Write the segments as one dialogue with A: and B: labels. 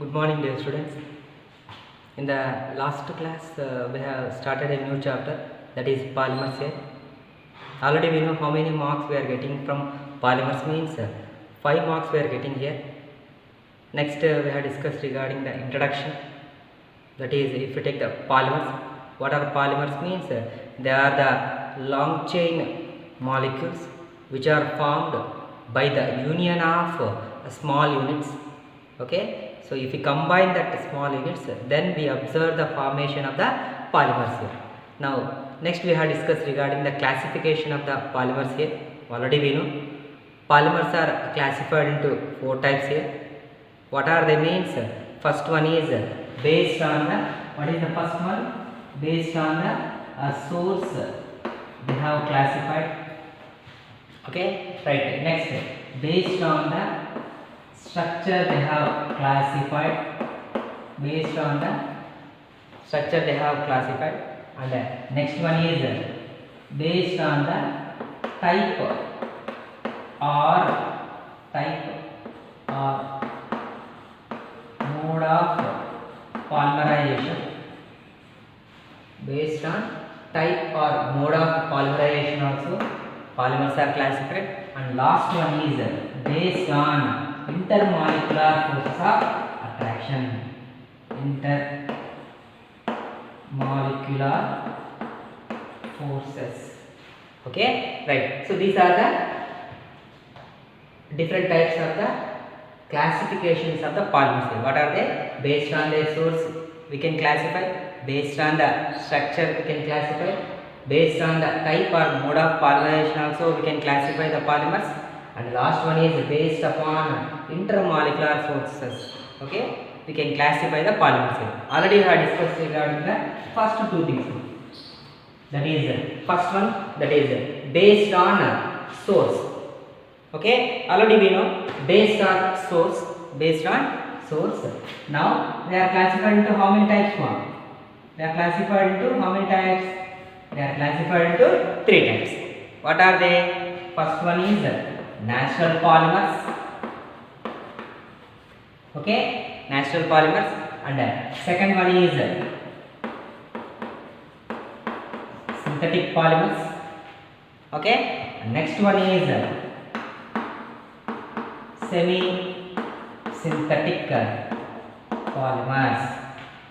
A: Good morning, dear students. In the last class, we have started a new chapter, that is polymers here. Already we know how many marks we are getting from polymers, means 5 marks we are getting here. Next, we have discussed regarding the introduction, that is, if you take the polymers, what are polymers means? They are the long chain molecules which are formed by the union of small units. Okay, so if we combine that small units, then we observe the formation of the polymers here. Now next we have discussed regarding the classification of the polymers here. Already we know polymers are classified into 4 types here. What are they means? First one is based on the, what is the first one? Based on the source they have classified. Okay, right. Next, based on the structure they have classified. Based on the structure they have classified. And next one is based on the type or mode of polymerization. Based on type or mode of polymerization also polymers are classified. And last one is based on intermolecular forces of attraction. Intermolecular forces. Okay, right. So these are the different types of the classifications of the polymers. What are they? Based on their source we can classify. Based on the structure we can classify. Based on the type or mode of polymerization also we can classify the polymers. And last one is based upon intermolecular forces. Okay, we can classify the polymers. Already we have discussed regarding the first two things. That is first one, that is based on source. Okay, already we know based on source. Based on source. Now they are classified into how many types? They are classified into how many types? They are classified into 3 types. What are they? First one is natural polymers. Okay, natural polymers. And second one is synthetic polymers. Okay, and next one is semi synthetic polymers.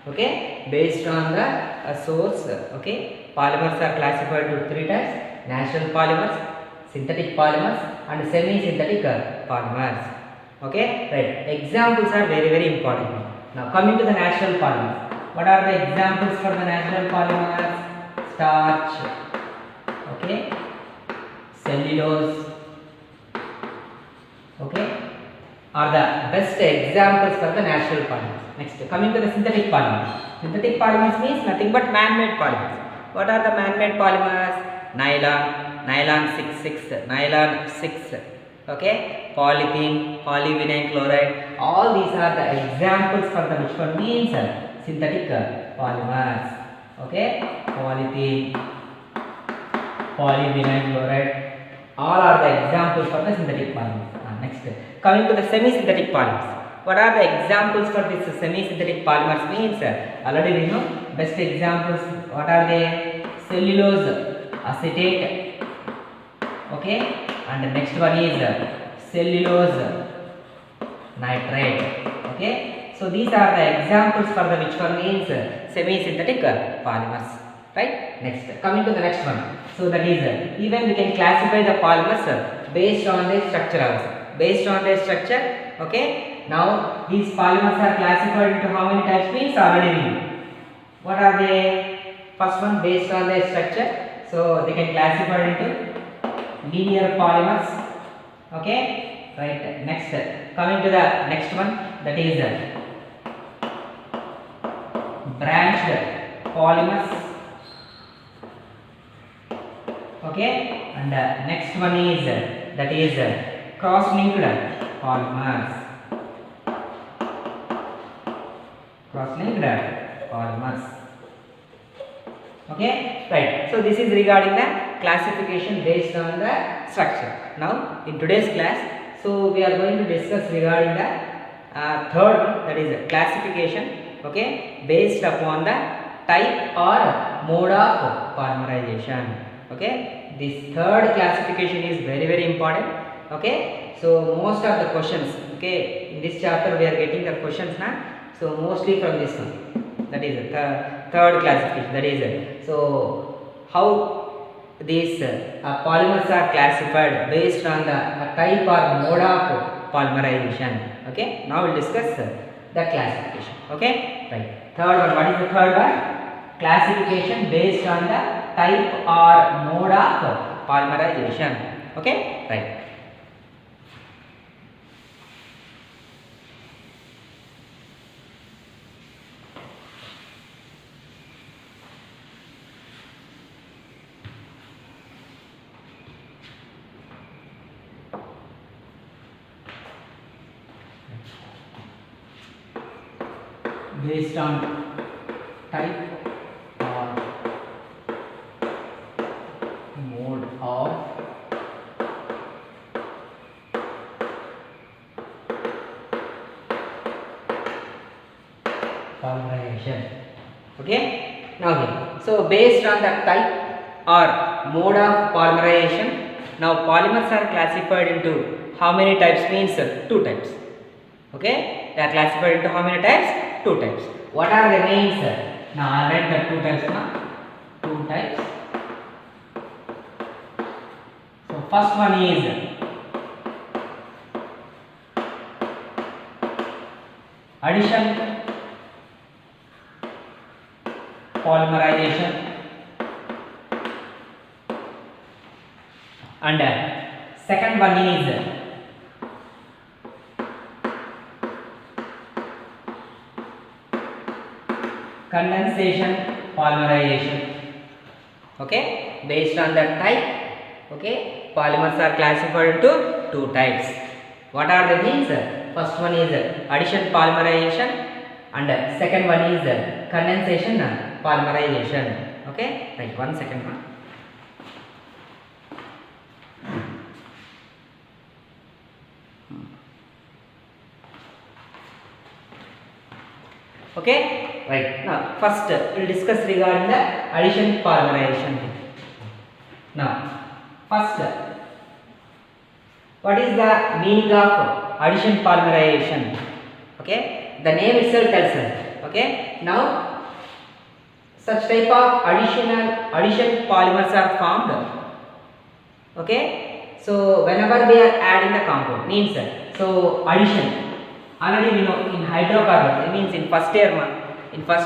A: Okay, based on the source. Okay, polymers are classified into 3 types: natural polymers, synthetic polymers, and semi synthetic polymers. Okay, right. Examples are very important. Now coming to the natural polymers, what are the examples for the natural polymers? Starch, okay, cellulose, okay, are the best examples for the natural polymers. Next, coming to the synthetic polymers. Synthetic polymers means nothing but man-made polymers. What are the man-made polymers? Nylon 6,6, nylon 6, okay, polythene, polyvinyl chloride. All these are the examples for the which one means synthetic polymers. Okay, polythene, polyvinyl chloride. All are the examples for the synthetic polymers. Next, coming to the semi-synthetic polymers. What are the examples for this semi-synthetic polymers means? Already we know best examples. What are they? Cellulose acetate. Okay, and the next one is cellulose nitrate. Okay, so these are the examples for the which one means semi-synthetic polymers. Right. Next, coming to the next one. So that is even we can classify the polymers based on their structure also. Based on their structure. Okay. Now these polymers are classified into how many types means already we know. What are they? First one, based on their structure. So they can classify into linear polymers. Okay. Right. Next, coming to the next one, that is branched polymers. Okay, and next one is that is cross-linked polymers. Cross-linked polymers. Okay, right. So this is regarding the classification based on the structure. Now in today's class, so we are going to discuss regarding the third one, that is classification, okay, based upon the type or mode of polymerization. Okay, this third classification is very very important. Okay, so most of the questions, okay, in this chapter we are getting the questions now, so mostly from this one, that is the third classification, that is so how these polymers are classified based on the type or mode of polymerization. Okay, now we'll discuss the classification. Okay, right. Third one, what is the third one? Classification based on the type or mode of polymerization. Okay, right. Based on type or mode of polymerization. Okay, now here, so based on the type or mode of polymerization, now polymers are classified into how many types? Means two types. Okay, they are classified into how many types? Two types. What are the names? Now I will write the two types now. Two types. So first one is addition polymerization, and second one is condensation polymerization. Okay, based on the type, okay, polymers are classified into two types. What are the means? First one is addition polymerization and second one is condensation polymerization. Okay, right. One second one. Okay, right. Now first we'll discuss regarding the addition polymerization. Now first, what is the meaning of addition polymerization? Okay, the name itself tells us. Okay, now such type of addition polymers are formed. Okay, so whenever we are adding the compound, means so addition, already we know in hydrocarbons, it means in first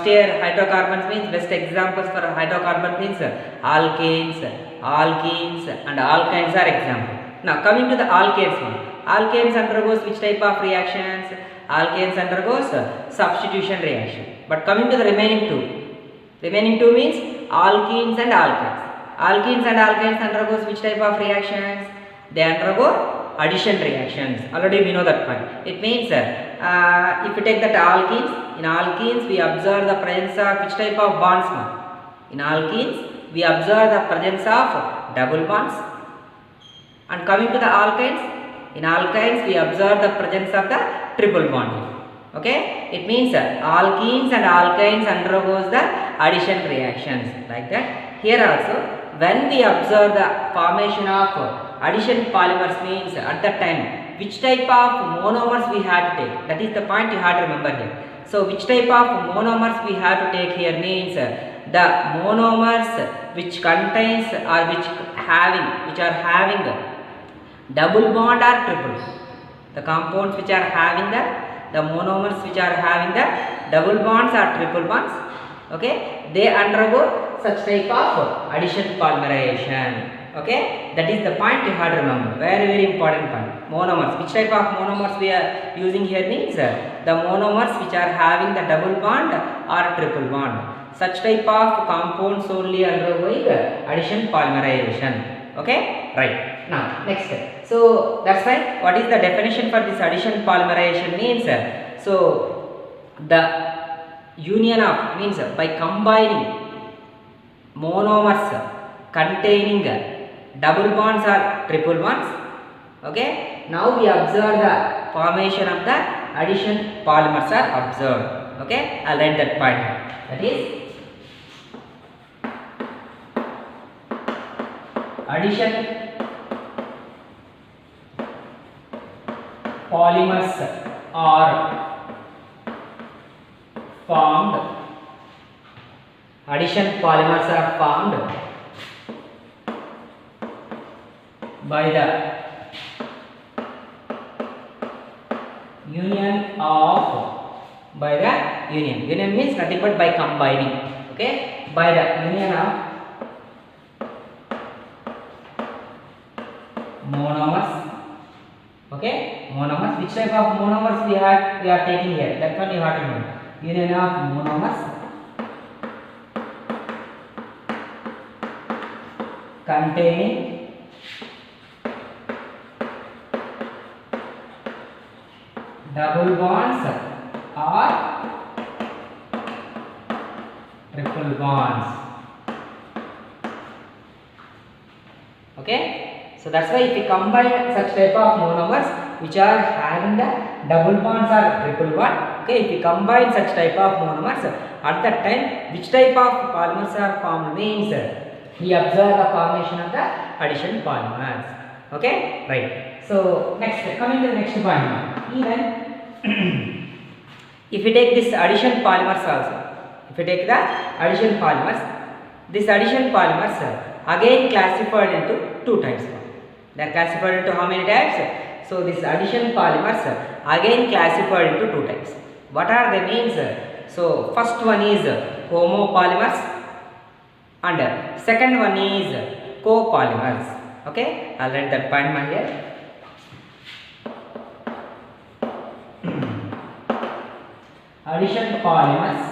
A: year hydrocarbons means best examples for hydrocarbon means alkanes and alkynes are example. Now coming to the alkanes one, alkanes undergoes which type of reactions? Alkanes undergoes substitution reaction. But coming to the remaining two means alkenes and alkynes. Alkenes and alkynes undergoes which type of reactions? They undergo addition reactions. Already we know that point. It means if you take that alkenes, in alkenes we observe the presence of which type of bonds? In alkenes we observe the presence of double bonds. And coming to the alkynes, in alkynes we observe the presence of the triple bond. Okay, it means alkenes and alkynes undergoes the addition reactions like that. Here also, when we observe the formation of addition polymers, means at that time which type of monomers we have to take. That is the point you have to remember here. So which type of monomers we have to take here means the monomers which contains or which are having double bond or triple. The compounds which are having the monomers which are having the double bonds or triple bonds, okay, they undergo such type of addition polymerization. Okay, that is the point you have to remember. Very very important point. Monomers, which type of monomers we are using here means the monomers which are having the double bond or triple bond. Such type of compounds only undergoing addition polymerization. Okay, right. Now next, so that's why what is the definition for this addition polymerization means so the union of, means by combining monomers containing double bonds or triple bonds. Okay, now we observe the formation of the addition polymers are observed. Okay, I'll write that point. That is addition polymers are formed. Addition polymers are formed by the union means nothing but by combining. Okay, by the union of monomers. Okay, monomers. Which type of monomers we are taking here? That one you have to know. Union of monomers containing double bonds or triple bonds. Okay, so that's why if we combine such type of monomers which are having the double bonds or triple bond, okay, if we combine such type of monomers, at that time which type of polymers are formed means we observe the formation of the addition polymers. Okay, right. So next, coming to the next point now. Even if we take this addition polymers also, if we take the addition polymers, this addition polymers again classified into two types. They are classified into how many types? So this addition polymers again classified into two types. What are the means? So first one is homopolymers and second one is copolymers. Okay, I'll write that point here. Addition polymers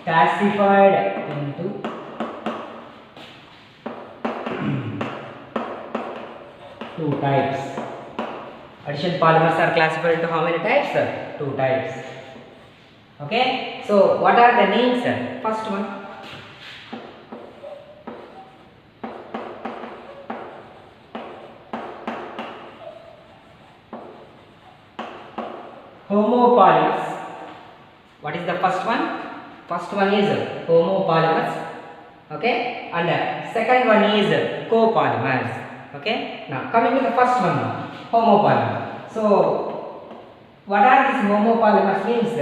A: classified into two types. Addition polymers are classified into how many types? Two types. Okay, so what are the names? First one, homopolymers. What is the first one? First one is homopolymers. Okay, and second one is copolymers. Okay, now coming to the first one now, homopolymer. So what are these homopolymers means?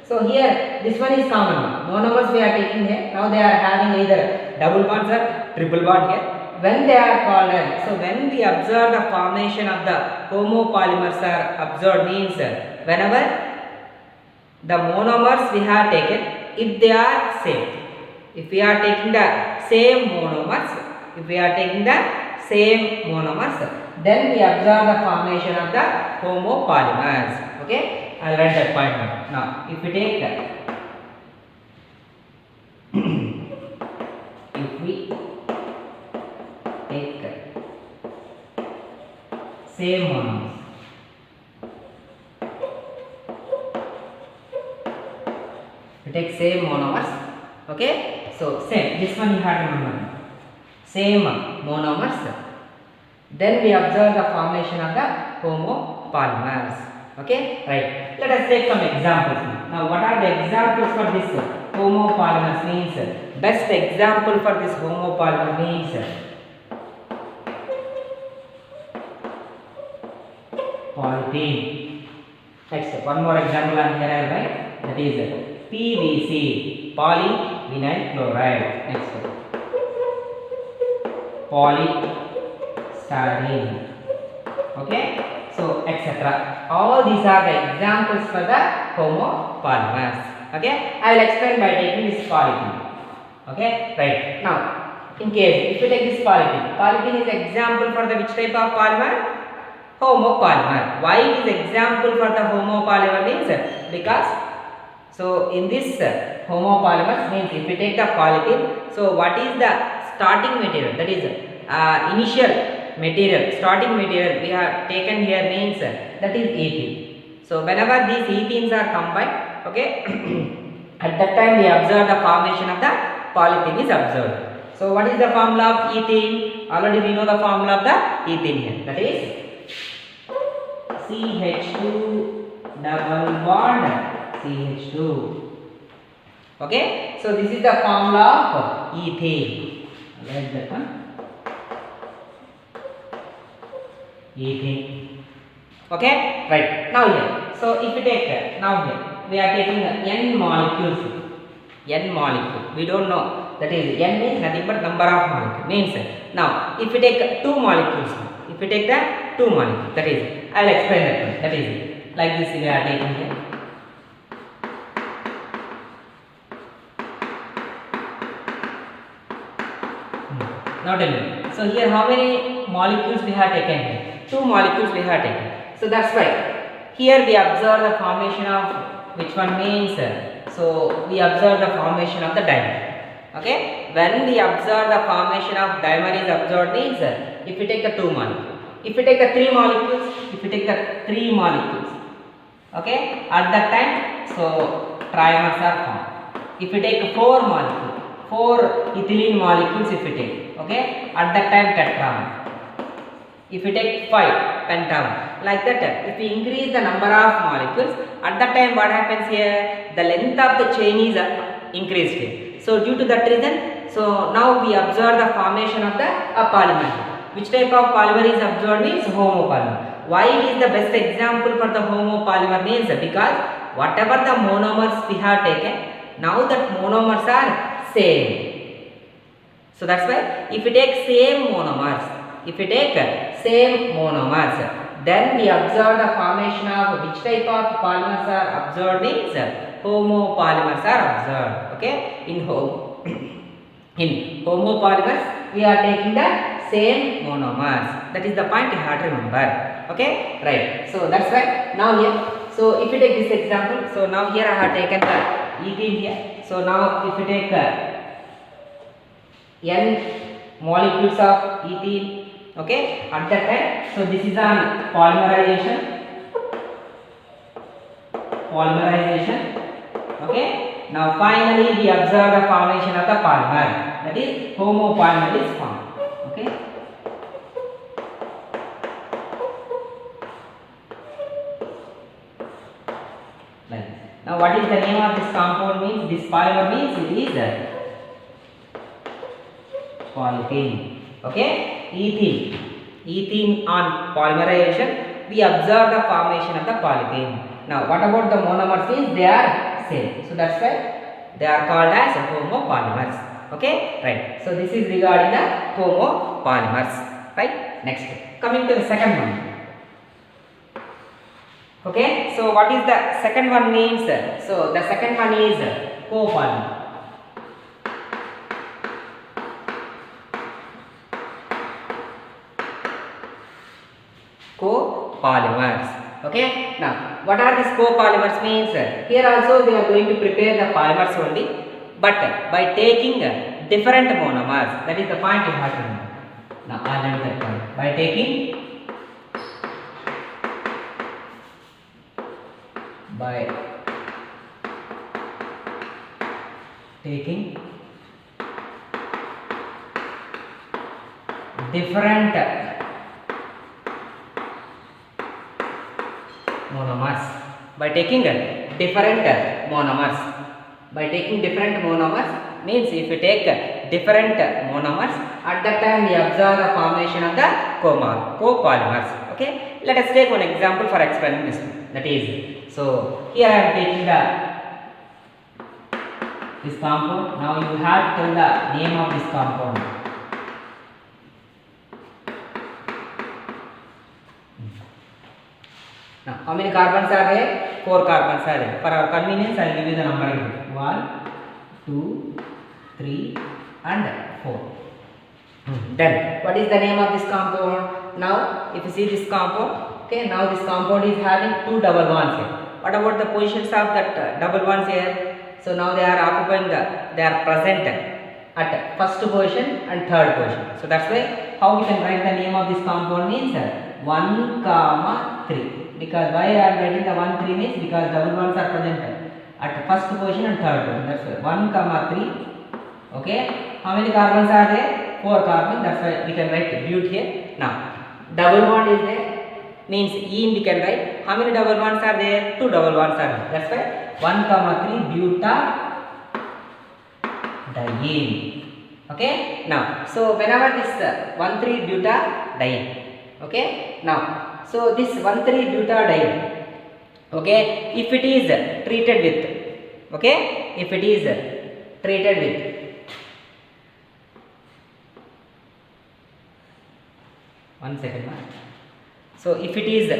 A: So here this one is common. Monomers we are taking here. Now they are having either double bonds or triple bond here. When they are called, so when we observe the formation of the homopolymers are observed means whenever the monomers we have taken, if they are same, if we are taking the same monomers, then we observe the formation of the homopolymers. Okay, I'll write that point now. Now if we take that, if we take same monomers, we take same monomers. Okay, so same, this one you have to remember, same monomers, then we observe the formation of the homopolymers. Okay, right. Let us take some examples now. Now what are the examples for this homopolymers means? Best example for this homopolymer means polythene. Next, one more example on here I will write, that is PVC, polyvinyl chloride. Next, polystyrene. Okay, so etc. All these are the examples for the homopolymers. Okay, I will explain by taking this polythene. Okay, right. Now in case if you take this polythene is example for the which type of polymer? Homopolymer. Why it is example for the homopolymer means because so in this homopolymers means if we take the polythene, so what is the starting material, that is initial material, starting material we have taken here means that is ethene. So whenever these ethenes are combined, okay, at that time we observe the formation of the polythene is observed. So what is the formula of ethene? Already we know the formula of the ethene here. That is CH2 double bond CH2. Okay. So this is the formula of ethane. Write that one. Ethane. Okay. Right. Now here. So if you take now here we are taking n molecules. N molecule. We don't know. That is n means nothing but number of molecules. Means now if you take two molecules. If you take the two molecules, that is I will explain that one. That is like this we are taking here. Now tell me. So here how many molecules we have taken here? Two molecules we have taken. So that's why here we observe the formation of which one means. So we observe the formation of the dimer. Okay. When we observe the formation of dimer is observed means if we take the two molecules. If you take the three molecules, okay, at that time, so trimers are formed. If you take four molecules, four ethylene molecules, if you take, okay, at that time tetramer. If you take five, pentamer. Like that, if we increase the number of molecules, at that time what happens here? The length of the chain is increased here. So due to that reason, so now we observe the formation of the polymer. Which type of polymer is observed means homopolymer. Why it is the best example for the homopolymer means because whatever the monomers we have taken, now that monomers are same. So that's why if you take same monomers, then we observe the formation of which type of polymers are observed means homopolymers are observed. Okay, in homopolymers we are taking the same monomers. That is the point you have to remember. Okay, right. So that's why now here. So if you take this example, so now here I have taken the ethene here. So now if you take n molecules of ethene, okay, at that time. So this is on polymerization. Okay. Now finally we observe the formation of the polymer. That is homopolymer is formed. Okay. Like this. Now what is the name of this compound means? This polymer means it is polythene. Okay. Ethene on polymerization we observe the formation of the polythene. Now what about the monomers means they are same. So that's why they are called as homopolymers. Okay, right. So this is regarding the homopolymers. Right. Next, coming to the second one. Okay. So what is the second one means? So the second one is copolymer. Copolymers. Okay. Now what are these copolymers means? Here also we are going to prepare the polymers only. But by taking different monomers, that is the point you have to remember. Now I learned that point. By taking different monomers. By taking different monomers means if you take different monomers, at that time we observe the formation of the copolymers. Okay, let us take one example for explaining this one. That is, so here I am taking this compound. Now you have to tell the name of this compound. Now how many carbons are there? 4 carbons are there. For our convenience I will give you the numbering. 1, 2, 3 and 4. Then what is the name of this compound? Now if you see this compound, okay, now this compound is having 2 double bonds here. What about the positions of that double bonds here? So now they are present at first position and third position. So that's why how we can write the name of this compound means 1, 3. Because why I am writing the 1, 3 means because double bonds are present at first position and third position. That's why 1, 3 Okay, how many carbons are there? 4 carbons. That's why we can write but here. Now double bond is there, means ene we can write. How many double bonds are there? 2 double bonds are there. That's why 1 comma 3 butadiene. Okay, now so whenever this 1,3 butadiene. Okay, now so this 1,3 butadiene, okay, if it is treated with, okay, if it is treated with, one second. So if it is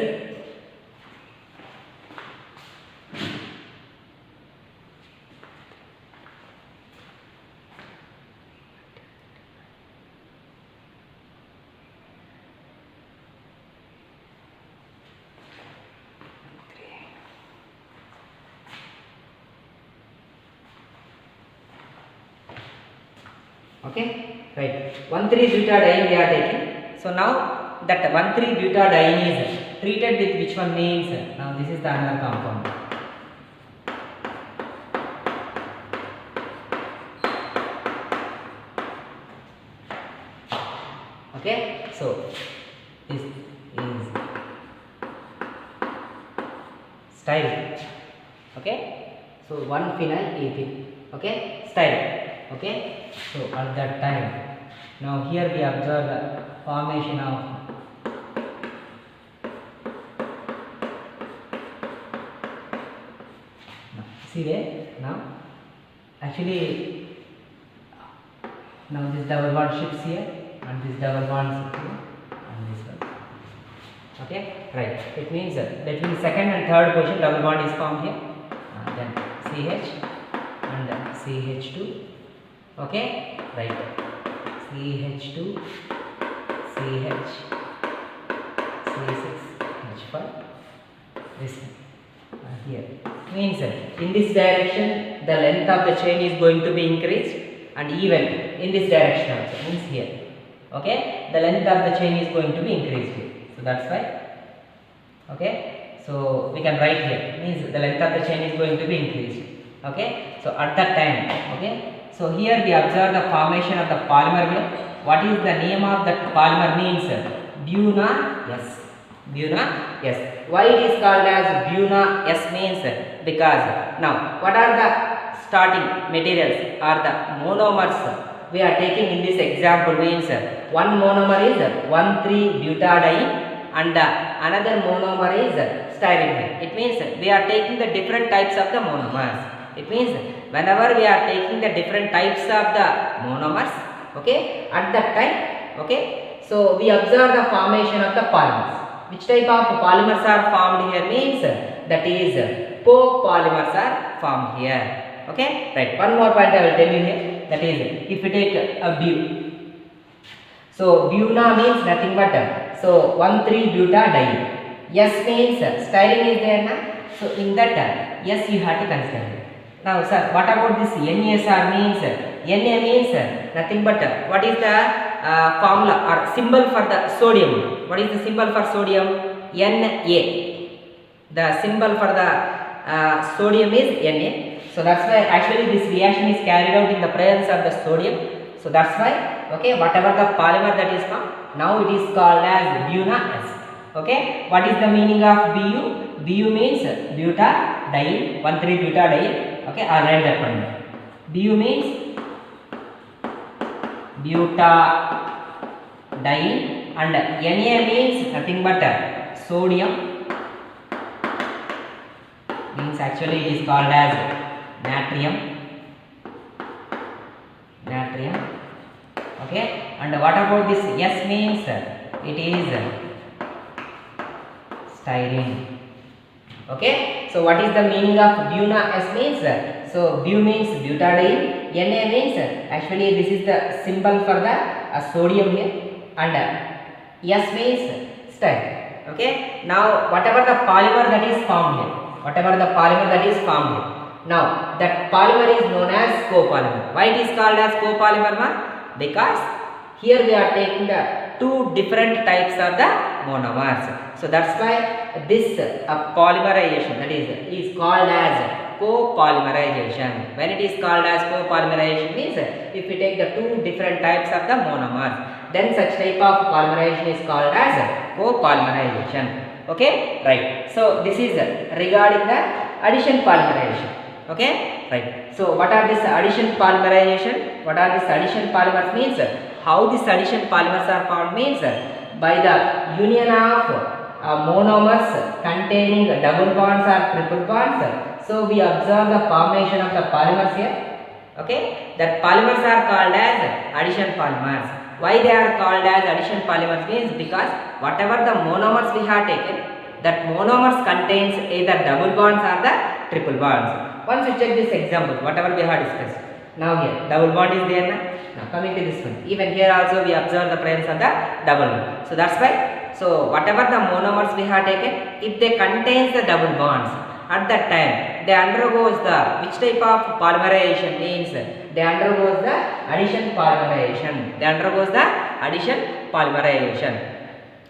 A: okay, right, 1,3 butadiene we are taking. So now that 1,3 butadiene is treated with which one means, now this is the another compound. Okay, so this is styrene. Okay, so 1-phenyl ethene. Okay, styrene. Okay, so at that time, now here we observe the formation of see there. Now actually now this double bond shifts here and this double bond shifts here and this one. Okay, right, it means between second and third position double bond is formed here, then CH and CH2. Okay, right, CH2 CH C6H5, this here means in this direction the length of the chain is going to be increased, and even in this direction also, means here, okay, the length of the chain is going to be increased here. So that's why, okay, so we can write here, means the length of the chain is going to be increased. Okay, so at that time, okay, so here we observe the formation of the polymer here. What is the name of that polymer means? Buna S. Buna S. Why it is called as Buna S means? Because now what are the starting materials or the monomers we are taking in this example means, one monomer is 1,3 butadiene and another monomer is styrene. It means we are taking the different types of the monomers. It means whenever we are taking the different types of the monomers, okay, at that time, okay, so we observe the formation of the polymers. Which type of polymers are formed here means, that is copolymers are formed here. Okay, right, one more point I will tell you here, that is if we take a bu, so buna means nothing but, so 1,3 butadiene. S means styrene is there now, so in that yes you have to consider. Now sir, what about this NaSr means? Na means nothing but, what is the formula or symbol for the sodium? What is the symbol for sodium? Na. The symbol for the sodium is Na. So that's why actually this reaction is carried out in the presence of the sodium. So that's why, okay, whatever the polymer that is formed, now it is called as Buna S. Okay, what is the meaning of Bu? Bu means butadiene, 1,3 butadiene. Okay, I'll write that one. Bu means butadiene and Na means nothing but sodium, means actually it is called as natrium. Okay, and what about this S means? It is styrene. Okay, so what is the meaning of Buna S means? So Bu means butadiene, Na means actually this is the symbol for the sodium here, and S means styrene. Okay, now whatever the polymer that is formed here, now that polymer is known as copolymer. Why it is called as copolymer? Because here we are taking the two different types of the monomers. So that's why this polymerization, that is called as copolymerization. When it is called as copolymerization means if we take the two different types of the monomers, then such type of polymerization is called as copolymerization. Okay, right. So this is regarding the addition polymerization. Okay, right. So what are this addition polymerization? What are this addition polymers means? How this addition polymers are formed means by the union of monomers containing double bonds or triple bonds. So we observe the formation of the polymers here. Okay, that polymers are called as addition polymers. Why they are called as addition polymers means because whatever the monomers we have taken, that monomers contains either double bonds or the triple bonds. Once you check this example, whatever we have discussed. Now here double bond is there now. Now coming to this one, even here also we observe the presence of the double bond. So that's why. So whatever the monomers we have taken, if they contains the double bonds, at that time they undergoes the which type of polymerization means they undergoes the addition polymerization. They undergoes the addition polymerization.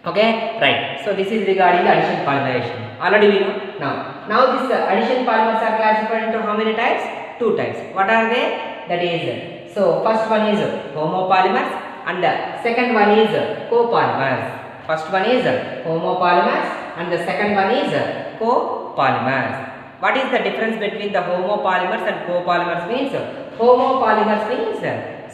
A: Okay, right. So this is regarding the addition polymerization. Already we know. Now this addition polymers are classified into how many types? Two types. What are they? That is, so first one is homopolymers and the second one is copolymers. First one is homopolymers and the second one is copolymers. What is the difference between the homopolymers and copolymers means? Homopolymers means,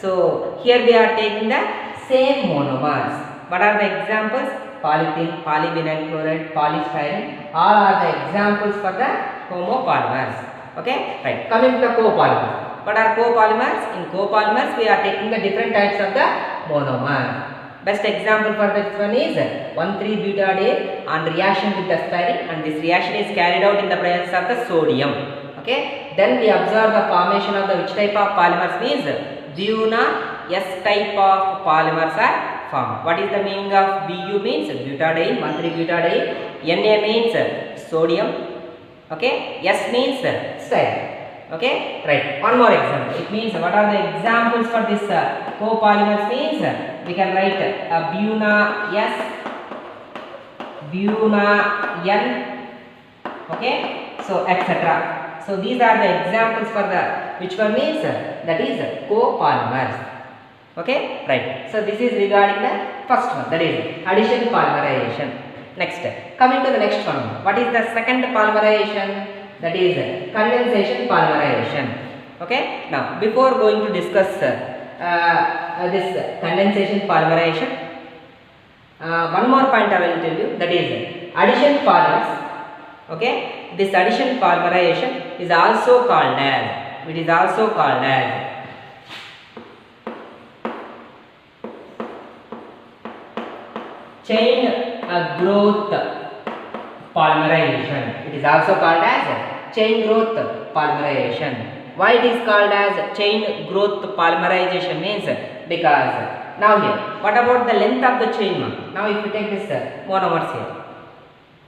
A: so here we are taking the same monomers. What are the examples? Polythene, polyvinyl chloride, polystyrene, all are the examples for the homopolymers. Okay, right. Coming to the copolymers. What are copolymers? In copolymers we are taking the different types of the monomer. Best example for this one is 1,3-butadiene on reaction with the styrene, and this reaction is carried out in the presence of the sodium. Okay, then we observe the formation of the which type of polymers means Buna S type of polymers are formed. What is the meaning of Bu means butadiene, 1,3-butadiene, Na means sodium, okay, S means styrene. Okay, right. One more example. It means what are the examples for this copolymers means we can write Buna S, Buna N, okay, so etc. So these are the examples for the which one means that is copolymers. Okay, right. So this is regarding the first one, that is addition polymerization. Next, coming to the next one, what is the second polymerization? That is condensation polymerization. Okay, now before going to discuss this condensation polymerization, one more point I will tell you, that is addition polymers. Okay, this addition polymerization is also called as, it is also called as chain growth polymerization. It is also called as chain growth polymerization. Why it is called as chain growth polymerization means because now here, what about the length of the chain? Now if you take this monomers here,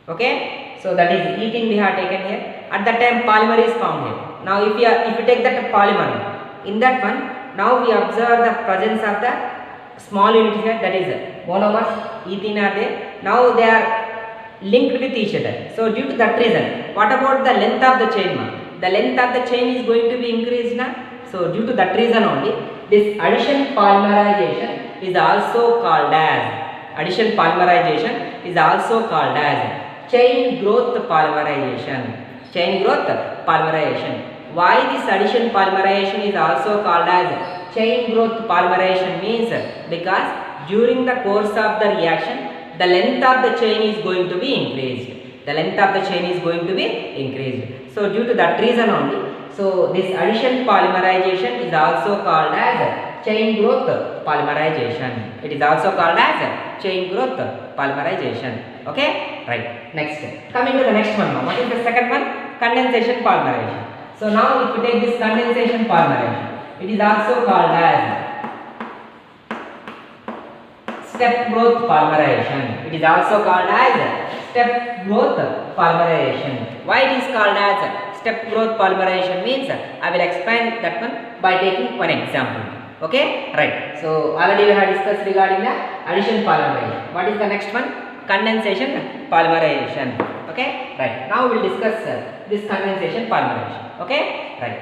A: okay, so that is ethene we have taken here. At that time polymer is formed here. Now if you take that polymer, in that one, now we observe the presence of the small unit here, that is monomers, ethene are there. Now they are linked with each other. So due to that reason, what about the length of the chain? The length of the chain is going to be increased now. So due to that reason only, this addition polymerization is also called as chain growth polymerization. Chain growth polymerization. Why this addition polymerization is also called as chain growth polymerization means because during the course of the reaction, the length of the chain is going to be increased. The length of the chain is going to be increased. So due to that reason only, so this addition polymerization is also called as chain growth polymerization. It is also called as chain growth polymerization. Okay, right. Next, coming to the next one. What is the second one? Condensation polymerization. So now if we take this condensation polymerization, it is also called as step growth polymerization. It is also called as step growth polymerization. Why it is called as step growth polymerization means I will explain that one by taking one example. Okay, right. So already we have discussed regarding the addition polymerization. What is the next one? Condensation polymerization. Okay, right. Now we will discuss this condensation polymerization. Okay, right.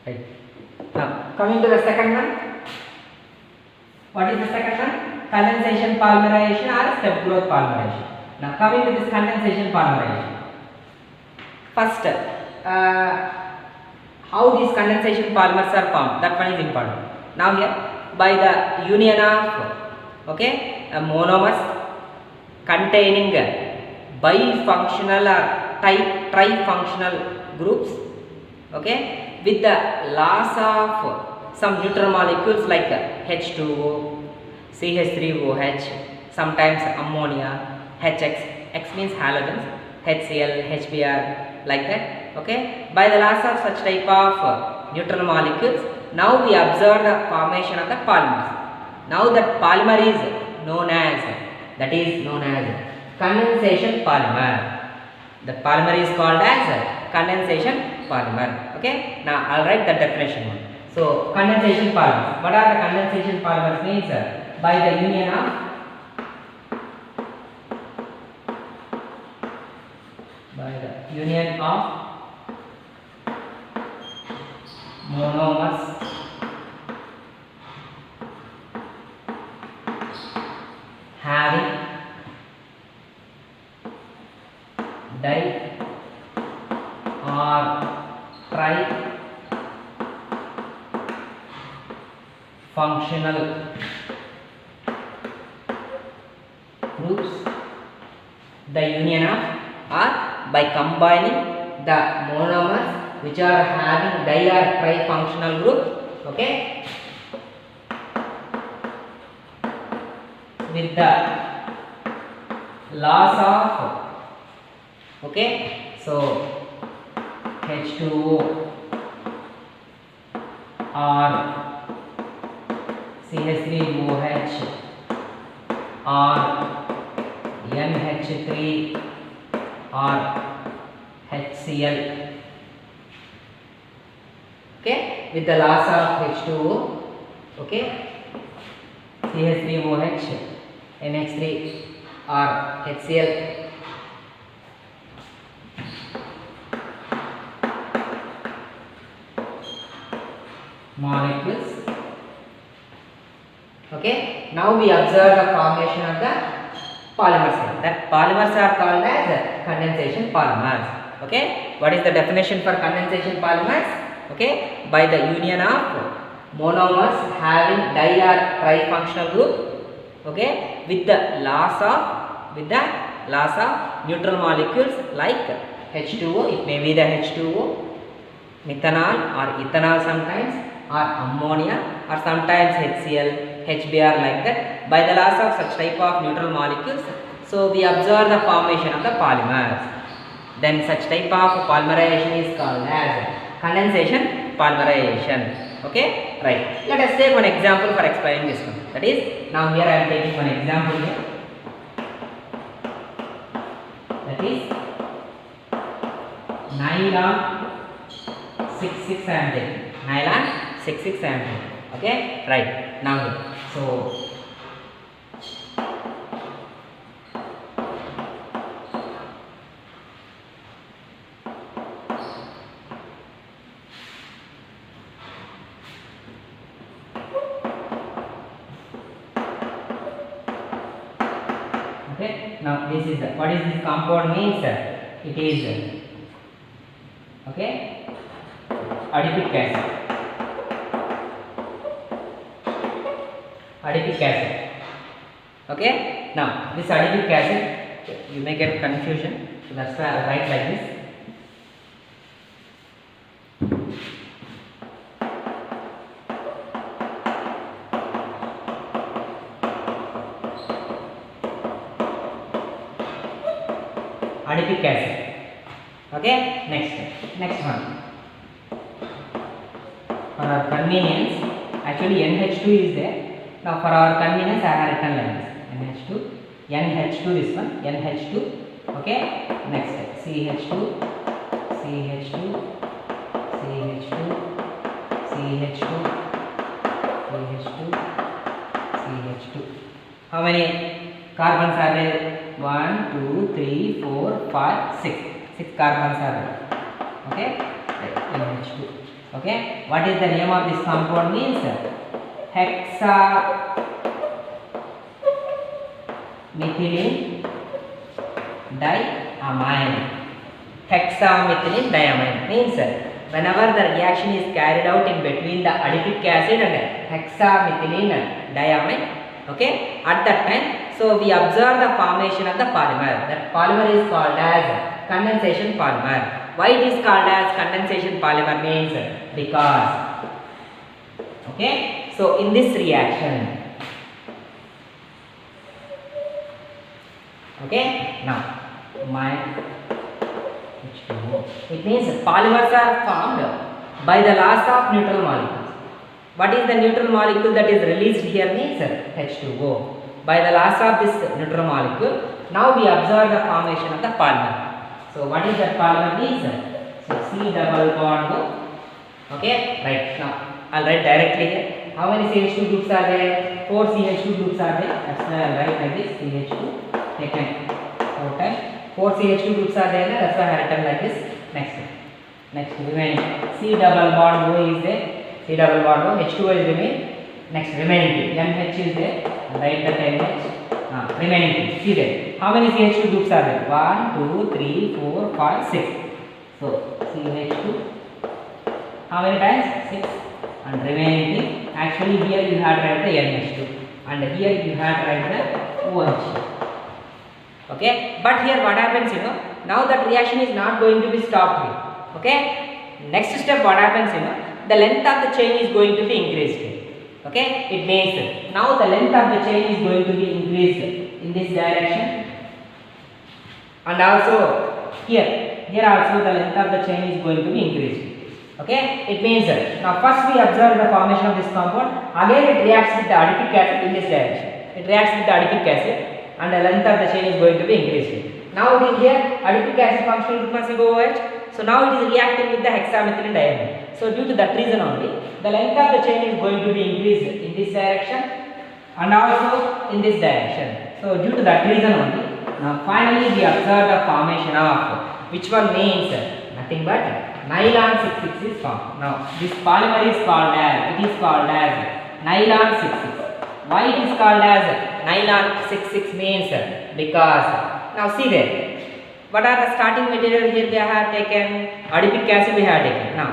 A: Right. Now coming to the second one. What is the second one? Condensation polymerization or step growth polymerization. Now coming to this condensation polymerization. First, how these condensation polymers are formed, that one is important. Now here, by the union of monomers containing bifunctional or trifunctional groups, with the loss of some neutral molecules like H2O, CH3OH, sometimes ammonia, HX, X means halogens, HCl, HBr, like that. By the loss of such type of neutral molecules, now we observe the formation of the polymers. Now that polymer is known as condensation polymer. The polymer is called as condensation polymer. Now I'll write the definition one. So condensation polymers. What are the condensation polymers means? By the union of monomers having di or tri-functional groups, the union of or by combining the monomers which are having di or tri-functional group, with the loss of so H2O or CH3OH or NH3 or HCl, with the loss of H2O, CH3OH, NH3 or HCl, molecules. Now we observe the formation of the polymers. That polymers are called as condensation polymers. What is the definition for condensation polymers? By the union of monomers having di or trifunctional group, with the loss of neutral molecules like H2O. It may be the H2O, methanol or ethanol sometimes, or ammonia, or sometimes HCl, HBr, like that. By the loss of such type of neutral molecules, so we observe the formation of the polymers. Then such type of polymerization is called as condensation polymerization. Right. Let us take one example for explaining this one. That is, now here I am taking one example here. That is nylon 66 I am taking. Nylon 66 I am taking. Right. Now here. So now this is what is this compound means? It is adipic acid. Adipic acid. Now this adipic acid, you may get confusion, so that's why I write like this. adipic acid. Okay, next one. For our convenience, actually NH2 is there. Now for our convenience, I have written like this: NH2, this one, NH2. Okay, next CH2, CH2, CH2, CH2, CH2, CH2. How many carbons are there? 1, 2, 3, 4, 5, 6. 6 carbons are there. Okay, NH2. Okay, what is the name of this compound? Means hexamethylene diamine. Hexamethylene diamine means whenever the reaction is carried out in between the adipic acid and hexamethylene diamine, okay, at that time, so we observe the formation of the polymer. That polymer is called as condensation polymer. Why it is called as condensation polymer? Means because, okay, so in this reaction, okay, now my H2O, it means polymers are formed by the loss of neutral molecules. What is the neutral molecule that is released here? Means H2O. By the loss of this neutral molecule, now we observe the formation of the polymer. So what is that polymer? Means so C double bond O. Okay, right. Now I'll write directly here. How many CH2 groups are there? 4 CH2 groups are there. That's why I'll write like this: CH2 taken 4 times. 4 CH2 groups are there. That's why I written like this. Next remaining C double bond O is there. C double bond O, H2O is remaining. Next remaining two, NH is there. Write the NH. Remaining two. See there. How many CH2 groups are there? 1, 2, 3, 4, 5, 6. So CH2. How many times? 6. And remaining thing. Actually here you have to write the NH2. And here you have to write the OH. Okay. But here what happens? Now that reaction is not going to be stopped here. Okay. Next step what happens? The length of the chain is going to be increased. Okay, it means now the length of the chain is going to be increased in this direction, and also here also the length of the chain is going to be increased. Okay, it means now first we observe the formation of this compound, again it reacts with the adipic acid in this direction. It reacts with the adipic acid and the length of the chain is going to be increased. Now here adipic acid functional group must go OH. So now it is reacting with the hexamethylene diamine. So due to that reason only, the length of the chain is going to be increased in this direction and also in this direction. So due to that reason only, now finally we observe the formation of which one means nothing but nylon 6,6 is formed. Now this polymer is called as nylon 6,6. Why it is called as nylon 6,6 means because now see there. What are the starting material here we have taken? Adipic acid we have taken. Now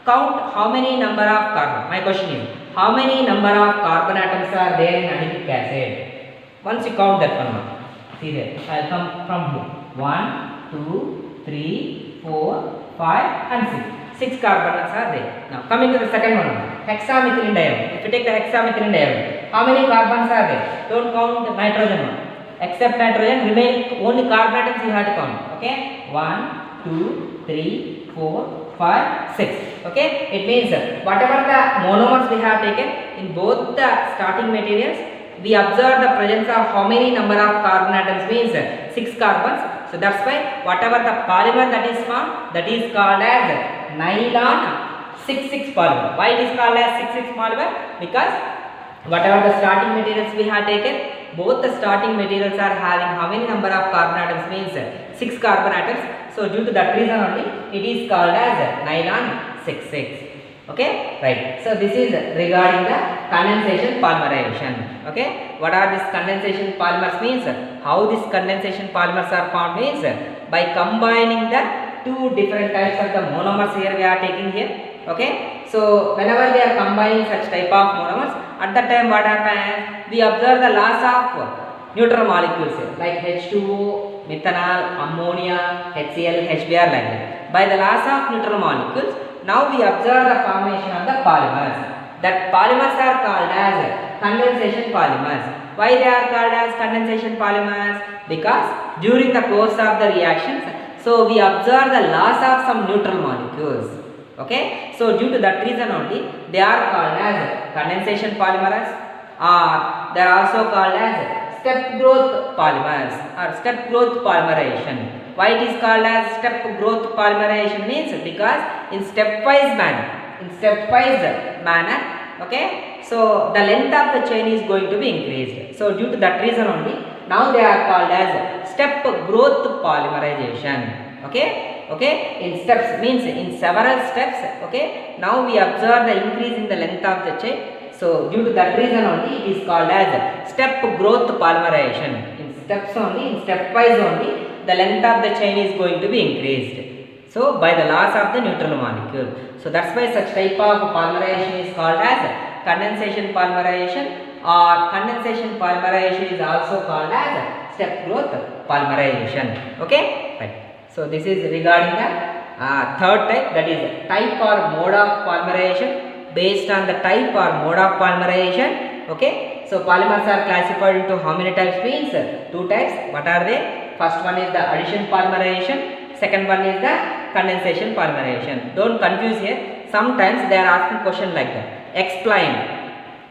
A: count how many number of carbon. My question is how many number of carbon atoms are there in adipic acid? Once you count that one, see there. I'll come from here. 1, 2, 3, 4, 5 and 6. 6 carbons are there. Now coming to the second one, hexamethylene diamine. If you take the hexamethylene diamine, how many carbons are there? Don't count the nitrogen one. Except nitrogen, remaining only carbon atoms you have to count. Okay, 1, 2, 3, 4, 5, 6. Okay, it means whatever the monomers we have taken in both the starting materials, we observe the presence of how many number of carbon atoms means 6 carbons. So that's why whatever the polymer that is formed, that is called as nylon 6,6 polymer. Why it is called as 6,6 polymer? Because whatever the starting materials we have taken, both the starting materials are having how many number of carbon atoms means 6 carbon atoms. So due to that reason only it is called as nylon 6,6. Okay, right. So this is regarding the condensation polymerization. Okay, what are these condensation polymers means? How these condensation polymers are formed means by combining the two different types of the monomers here we are taking here. Okay, so whenever we are combining such type of monomers, at that time what happens? We observe the loss of neutral molecules here, like H2O, methanol, ammonia, HCl, HBr like that. By the loss of neutral molecules, now we observe the formation of the polymers. that polymers are called as condensation polymers. Why they are called as condensation polymers? Because during the course of the reactions, so we observe the loss of some neutral molecules. Okay, so due to that reason only they are called as condensation polymers, or they are also called as step growth polymers or step growth polymerization. Why it is called as step growth polymerization means because in stepwise manner, okay, so the length of the chain is going to be increased. So due to that reason only now they are called as step growth polymerization. Okay, in steps means in several steps. Okay, now we observe the increase in the length of the chain. So due to that reason only it is called as step growth polymerization. In steps only, in stepwise only, the length of the chain is going to be increased. So by the loss of the neutral molecule. So that's why such type of polymerization is called as condensation polymerization, or condensation polymerization is also called as step growth polymerization. Okay, right. So this is regarding the third type, that is type or mode of polymerization. Based on the type or mode of polymerization, okay, so polymers are classified into how many types means? Two types. What are they? First one is the addition polymerization, second one is the condensation polymerization. Don't confuse here, sometimes they are asking question like that. Explain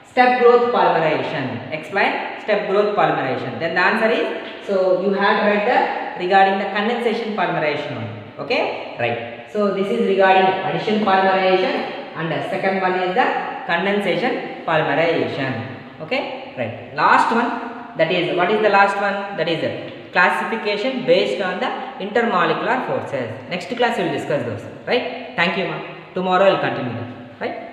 A: step growth polymerization, explain step growth polymerization. Then the answer is, so you had read the regarding the condensation polymerization only. Okay, right. So this is regarding addition polymerization, and the second one is the condensation polymerization. Okay, right. Last one, that is, what is the last one? That is classification based on the intermolecular forces. Next class we will discuss those. Right. Thank you, ma'am. Tomorrow I will continue that. Right.